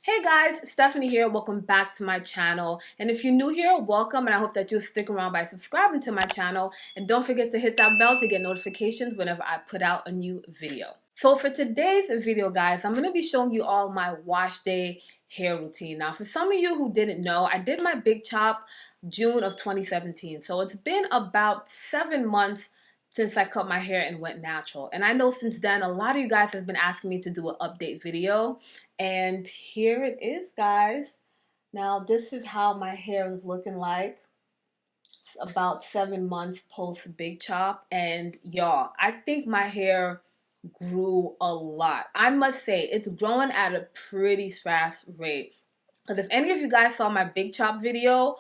Hey guys, Stephanie here. Welcome back to my channel. And if you're new here, welcome, and I hope that you'll stick around by subscribing to my channel. And don't forget to hit that bell to get notifications whenever I put out a new video. So for today's video, guys, I'm going to be showing you all my wash day hair routine. Now, for some of you who didn't know, I did my big chop June of 2017. So it's been about 7 months since I cut my hair and went natural. And I know since then, a lot of you guys have been asking me to do an update video. And here it is, guys. Now, this is how my hair is looking like. It's about 7 months post big chop. And y'all, I think my hair grew a lot. I must say, it's growing at a pretty fast rate. Because if any of you guys saw my big chop video,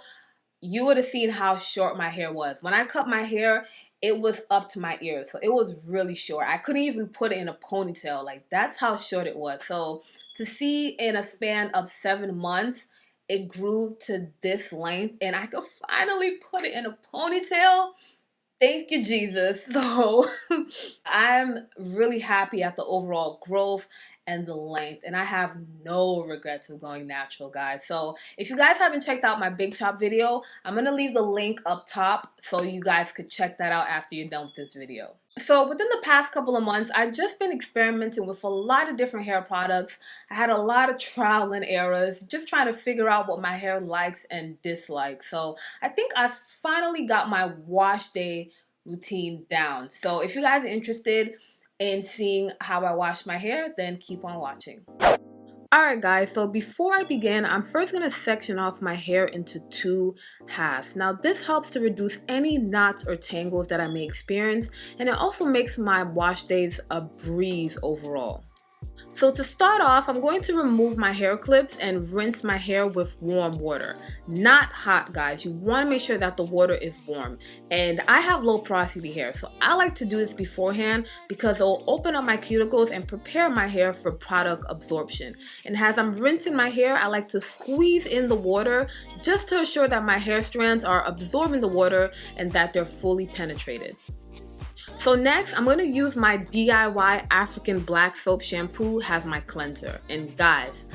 you would have seen how short my hair was. When I cut my hair, it was up to my ears. So it was really short. I couldn't even put it in a ponytail. Like, that's how short it was. So to see in a span of 7 months, it grew to this length and I could finally put it in a ponytail. Thank you, Jesus. So I'm really happy at the overall growth and the length, and I have no regrets of going natural, guys. So if you guys haven't checked out my big chop video, I'm gonna leave the link up top so you guys could check that out after you're done with this video. So within the past couple of months, I've just been experimenting with a lot of different hair products. I had a lot of trial and errors, just trying to figure out what my hair likes and dislikes. So I think I finally got my wash day routine down. So if you guys are interested in seeing how I wash my hair, then keep on watching. Alright guys, so before I begin, I'm first going to section off my hair into 2 halves. Now this helps to reduce any knots or tangles that I may experience, and it also makes my wash days a breeze overall. So to start off, I'm going to remove my hair clips and rinse my hair with warm water. Not hot, guys. You want to make sure that the water is warm. And I have low porosity hair, so I like to do this beforehand because it will open up my cuticles and prepare my hair for product absorption. And as I'm rinsing my hair, I like to squeeze in the water just to assure that my hair strands are absorbing the water and that they're fully penetrated. So next, I'm going to use my DIY African Black Soap Shampoo as my cleanser. And guys,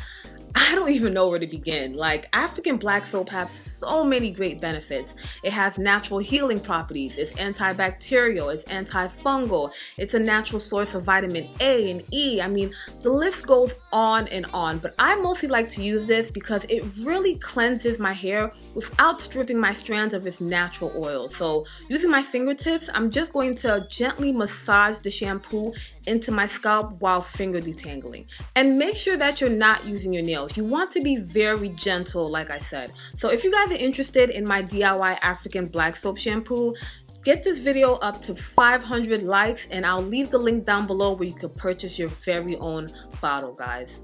I don't even know where to begin. Like, African Black Soap has so many great benefits. It has natural healing properties. It's antibacterial. It's antifungal. It's a natural source of vitamin A and E. I mean, the list goes on and on. But I mostly like to use this because it really cleanses my hair without stripping my strands of its natural oil. So using my fingertips, I'm just going to gently massage the shampoo into my scalp while finger detangling. And make sure that you're not using your nails. You want to be very gentle, like I said. So if you guys are interested in my DIY African Black Soap Shampoo, get this video up to 500 likes and I'll leave the link down below where you can purchase your very own bottle, guys.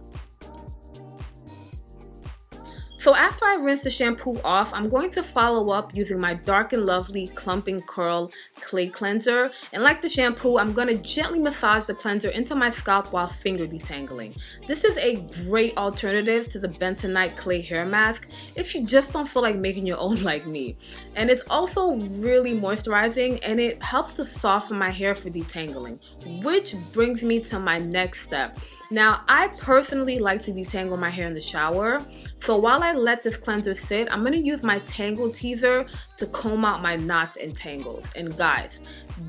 So after I rinse the shampoo off, I'm going to follow up using my Dark and Lovely Clumping Curl Clay Cleanser. And like the shampoo, I'm going to gently massage the cleanser into my scalp while finger detangling. This is a great alternative to the bentonite clay hair mask if you just don't feel like making your own like me. And it's also really moisturizing and it helps to soften my hair for detangling, which brings me to my next step. Now, I personally like to detangle my hair in the shower. So while I let this cleanser sit, I'm going to use my tangle teaser to comb out my knots and tangles. And guys,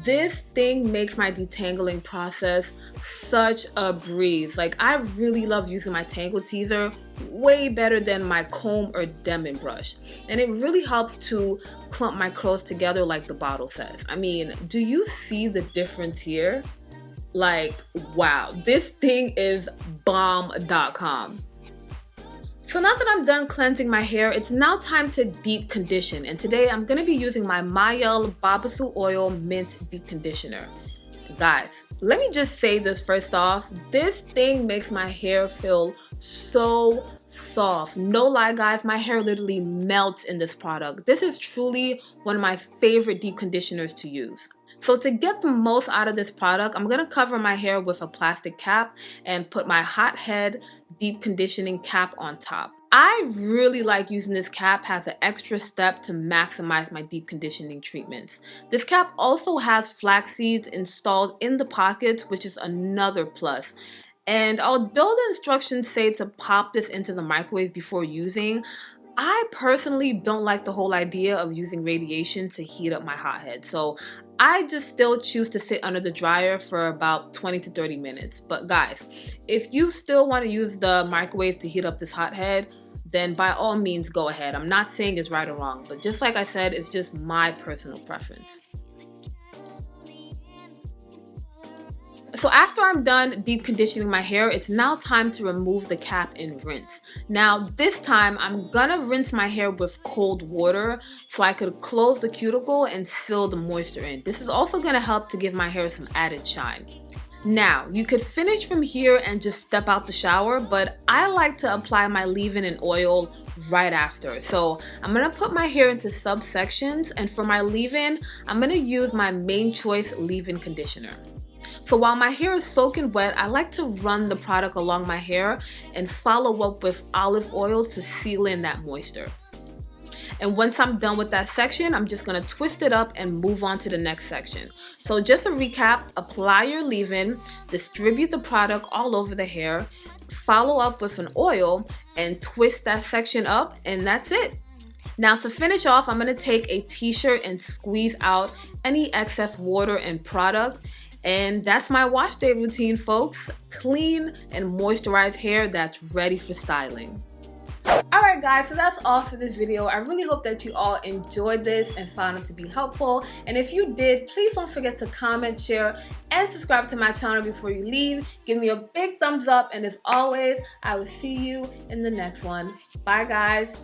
this thing makes my detangling process such a breeze. Like, I really love using my tangle teaser, way better than my comb or Demon brush. And it really helps to clump my curls together like the bottle says. I mean, do you see the difference here? Like, wow, this thing is bomb.com. So now that I'm done cleansing my hair, it's now time to deep condition. And today I'm going to be using my Mayel Babasu Oil Mint Deep Conditioner. Guys, let me just say this first off. This thing makes my hair feel so soft. No lie, guys, my hair literally melts in this product. This is truly one of my favorite deep conditioners to use. So to get the most out of this product, I'm going to cover my hair with a plastic cap and put my hot head deep conditioning cap on top. I really like using this cap as an extra step to maximize my deep conditioning treatments. This cap also has flax seeds installed in the pockets, which is another plus. And although the instructions say to pop this into the microwave before using, I personally don't like the whole idea of using radiation to heat up my hothead. So I just still choose to sit under the dryer for about 20 to 30 minutes. But guys, if you still want to use the microwave to heat up this hothead, then by all means go ahead. I'm not saying it's right or wrong, but just like I said, it's just my personal preference. So after I'm done deep conditioning my hair, it's now time to remove the cap and rinse. Now this time I'm gonna rinse my hair with cold water so I could close the cuticle and seal the moisture in. This is also gonna help to give my hair some added shine. Now, you could finish from here and just step out the shower, but I like to apply my leave-in and oil right after. So I'm gonna put my hair into subsections, and for my leave-in, I'm gonna use my Main Choice leave-in conditioner. So while my hair is soaking wet, I like to run the product along my hair and follow up with olive oil to seal in that moisture. And once I'm done with that section, I'm just gonna twist it up and move on to the next section. So just a recap, apply your leave-in, distribute the product all over the hair, follow up with an oil, and twist that section up, and that's it. Now to finish off, I'm gonna take a t-shirt and squeeze out any excess water and product. And that's my wash day routine, folks. Clean and moisturized hair that's ready for styling. Alright guys, so that's all for this video. I really hope that you all enjoyed this and found it to be helpful. And if you did, please don't forget to comment, share, and subscribe to my channel before you leave. Give me a big thumbs up, and as always, I will see you in the next one. Bye guys.